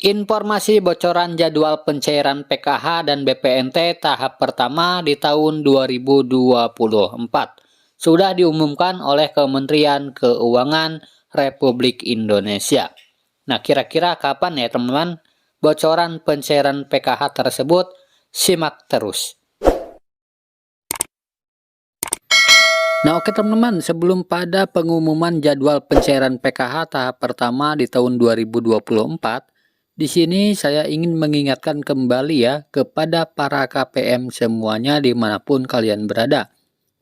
Informasi bocoran jadwal pencairan PKH dan BPNT tahap pertama di tahun 2024 sudah diumumkan oleh Kementerian Keuangan Republik Indonesia. Nah, kira-kira kapan ya teman-teman bocoran pencairan PKH tersebut? Simak terus. Nah, oke teman-teman, sebelum pada pengumuman jadwal pencairan PKH tahap pertama di tahun 2024, di sini saya ingin mengingatkan kembali ya kepada para KPM semuanya dimanapun kalian berada.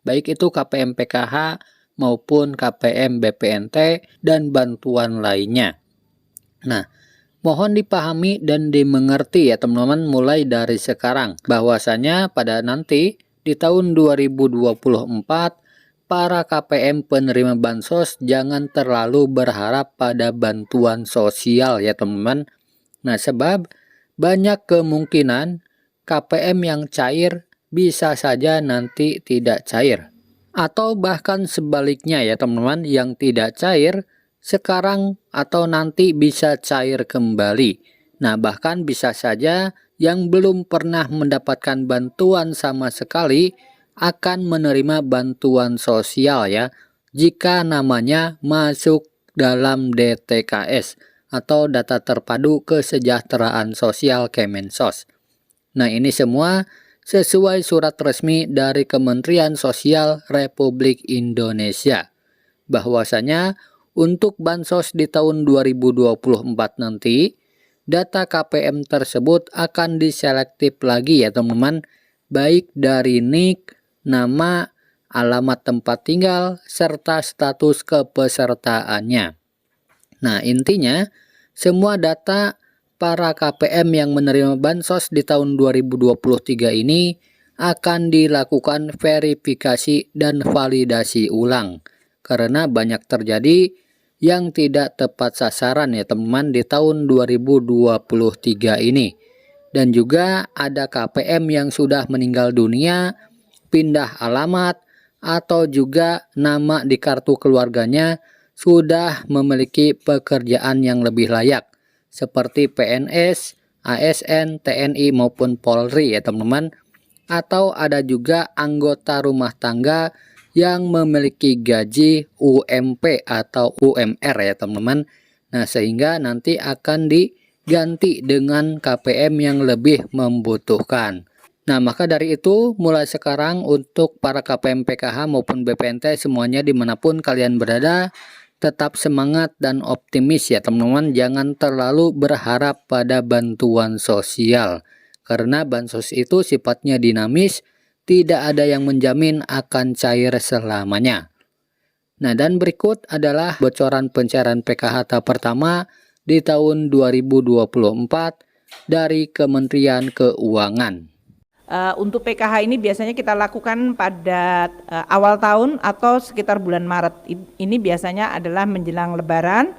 Baik itu KPM PKH maupun KPM BPNT dan bantuan lainnya. Nah, mohon dipahami dan dimengerti ya teman-teman mulai dari sekarang bahwasanya pada nanti di tahun 2024 para KPM penerima bansos jangan terlalu berharap pada bantuan sosial ya teman-teman. Nah, sebab banyak kemungkinan KPM yang cair bisa saja nanti tidak cair. Atau bahkan sebaliknya ya teman-teman, yang tidak cair sekarang atau nanti bisa cair kembali. Nah, bahkan bisa saja yang belum pernah mendapatkan bantuan sama sekali akan menerima bantuan sosial ya, jika namanya masuk dalam DTKS atau Data Terpadu Kesejahteraan Sosial Kemensos. Nah, ini semua sesuai surat resmi dari Kementerian Sosial Republik Indonesia. Bahwasanya untuk bansos di tahun 2024 nanti, data KPM tersebut akan diselektif lagi ya teman-teman, baik dari NIK, nama, alamat tempat tinggal, serta status kepesertaannya. Nah, intinya semua data para KPM yang menerima bansos di tahun 2023 ini akan dilakukan verifikasi dan validasi ulang karena banyak terjadi yang tidak tepat sasaran ya teman-teman di tahun 2023 ini. Dan juga ada KPM yang sudah meninggal dunia, pindah alamat, atau juga nama di kartu keluarganya sudah memiliki pekerjaan yang lebih layak seperti PNS, ASN, TNI maupun Polri ya teman-teman. Atau ada juga anggota rumah tangga yang memiliki gaji UMP atau UMR ya teman-teman. Nah, sehingga nanti akan diganti dengan KPM yang lebih membutuhkan. Nah, maka dari itu mulai sekarang untuk para KPM PKH maupun BPNT semuanya dimanapun kalian berada, tetap semangat dan optimis ya teman-teman. Jangan terlalu berharap pada bantuan sosial. Karena bansos itu sifatnya dinamis, tidak ada yang menjamin akan cair selamanya. Nah, dan berikut adalah bocoran pencairan PKH tahap pertama di tahun 2024 dari Kementerian Keuangan. Untuk PKH ini biasanya kita lakukan pada awal tahun atau sekitar bulan Maret. Ini biasanya adalah menjelang Lebaran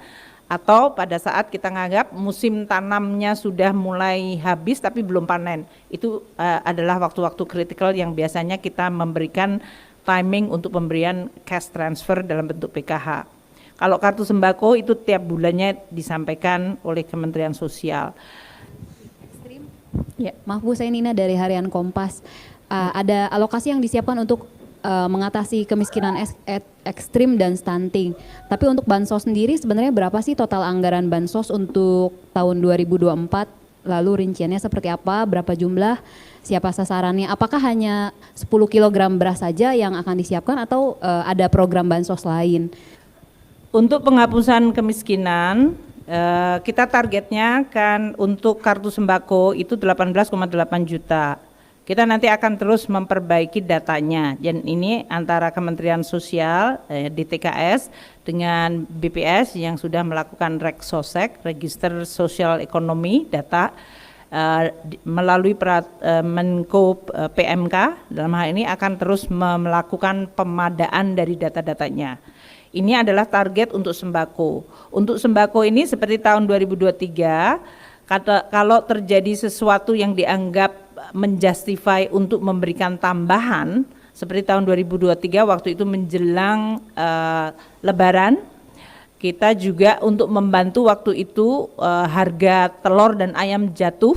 atau pada saat kita nganggap musim tanamnya sudah mulai habis tapi belum panen. Itu adalah waktu-waktu kritikal yang biasanya kita memberikan timing untuk pemberian cash transfer dalam bentuk PKH. Kalau kartu sembako itu tiap bulannya disampaikan oleh Kementerian Sosial. Ya, maaf Bu, saya Nina dari Harian Kompas. Ada alokasi yang disiapkan untuk mengatasi kemiskinan ekstrim dan stunting. Tapi untuk bansos sendiri sebenarnya berapa sih total anggaran bansos untuk tahun 2024? Lalu rinciannya seperti apa? Berapa jumlah? Siapa sasarannya? Apakah hanya 10 kg beras saja yang akan disiapkan atau ada program bansos lain? Untuk penghapusan kemiskinan, kita targetnya kan untuk kartu sembako itu 18,8 juta. Kita nanti akan terus memperbaiki datanya. Dan ini antara Kementerian Sosial, DTKS dengan BPS yang sudah melakukan Reksosek, Register Sosial Ekonomi Data, melalui Menko PMK dalam hal ini akan terus melakukan pemadaan dari data-datanya. Ini adalah target untuk sembako. Untuk sembako ini seperti tahun 2023, kalau terjadi sesuatu yang dianggap menjustify untuk memberikan tambahan, seperti tahun 2023 waktu itu menjelang Lebaran, Kita juga untuk membantu waktu itu harga telur dan ayam jatuh,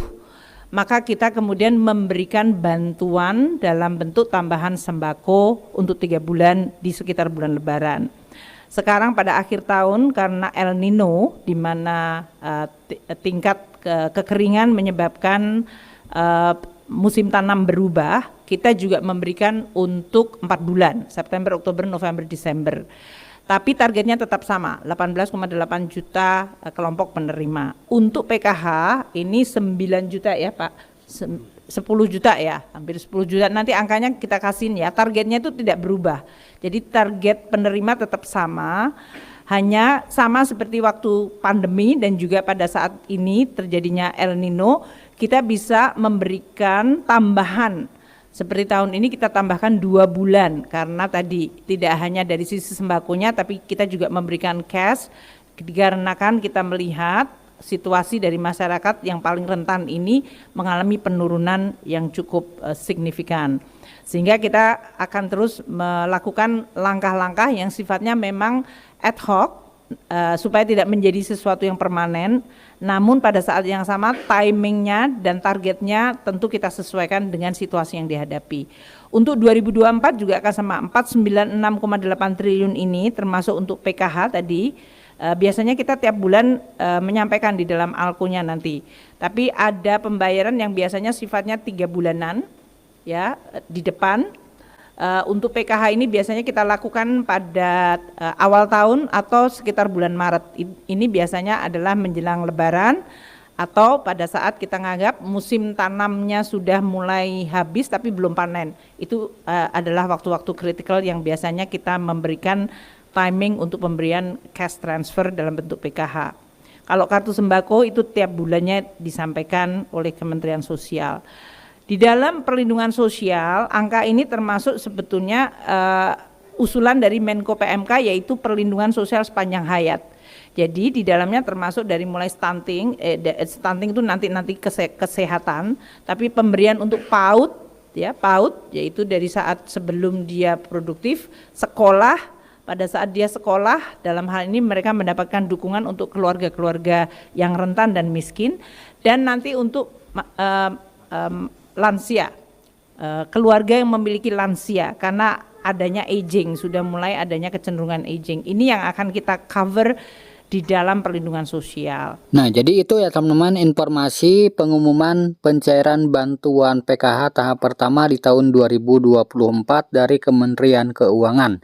maka kita kemudian memberikan bantuan dalam bentuk tambahan sembako untuk 3 bulan di sekitar bulan Lebaran. Sekarang pada akhir tahun karena El Nino, di mana tingkat kekeringan menyebabkan musim tanam berubah, kita juga memberikan untuk 4 bulan, September, Oktober, November, Desember. Tapi targetnya tetap sama, 18,8 juta kelompok penerima. Untuk PKH ini 9 juta ya Pak, 10 juta ya, hampir 10 juta. Nanti angkanya kita kasihin ya, targetnya itu tidak berubah. Jadi target penerima tetap sama, hanya sama seperti waktu pandemi dan juga pada saat ini terjadinya El Nino, kita bisa memberikan tambahan. Seperti tahun ini kita tambahkan 2 bulan karena tadi tidak hanya dari sisi sembakonya tapi kita juga memberikan cash dikarenakan kita melihat situasi dari masyarakat yang paling rentan ini mengalami penurunan yang cukup signifikan. Sehingga kita akan terus melakukan langkah-langkah yang sifatnya memang ad hoc supaya tidak menjadi sesuatu yang permanen. Namun pada saat yang sama timingnya dan targetnya tentu kita sesuaikan dengan situasi yang dihadapi. Untuk 2024 juga akan sama, 496,8 triliun ini termasuk untuk PKH tadi. Biasanya kita tiap bulan menyampaikan di dalam alkunya nanti. Tapi ada pembayaran yang biasanya sifatnya 3 bulanan ya di depan. Untuk PKH ini biasanya kita lakukan pada awal tahun atau sekitar bulan Maret. Ini biasanya adalah menjelang Lebaran atau pada saat kita nganggap musim tanamnya sudah mulai habis tapi belum panen. Itu adalah waktu-waktu kritikal yang biasanya kita memberikan timing untuk pemberian cash transfer dalam bentuk PKH. Kalau kartu sembako itu tiap bulannya disampaikan oleh Kementerian Sosial. Di dalam perlindungan sosial, angka ini termasuk sebetulnya usulan dari Menko PMK yaitu perlindungan sosial sepanjang hayat. Jadi di dalamnya termasuk dari mulai stunting itu nanti kesehatan, tapi pemberian untuk PAUD yaitu dari saat sebelum dia produktif, sekolah, pada saat dia sekolah, dalam hal ini mereka mendapatkan dukungan untuk keluarga-keluarga yang rentan dan miskin, dan nanti untuk lansia, keluarga yang memiliki lansia karena adanya aging, sudah mulai adanya kecenderungan aging. Ini yang akan kita cover di dalam perlindungan sosial. Nah, jadi itu ya teman-teman informasi pengumuman pencairan bantuan PKH tahap pertama di tahun 2024 dari Kementerian Keuangan.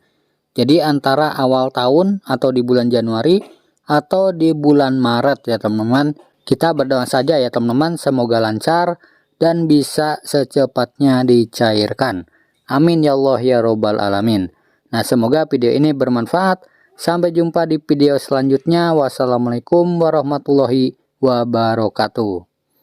Jadi antara awal tahun atau di bulan Januari atau di bulan Maret ya teman-teman. Kita berdoa saja ya teman-teman, semoga lancar dan bisa secepatnya dicairkan. Amin ya Allah ya Robbal Alamin. Nah, semoga video ini bermanfaat. Sampai jumpa di video selanjutnya. Wassalamualaikum warahmatullahi wabarakatuh.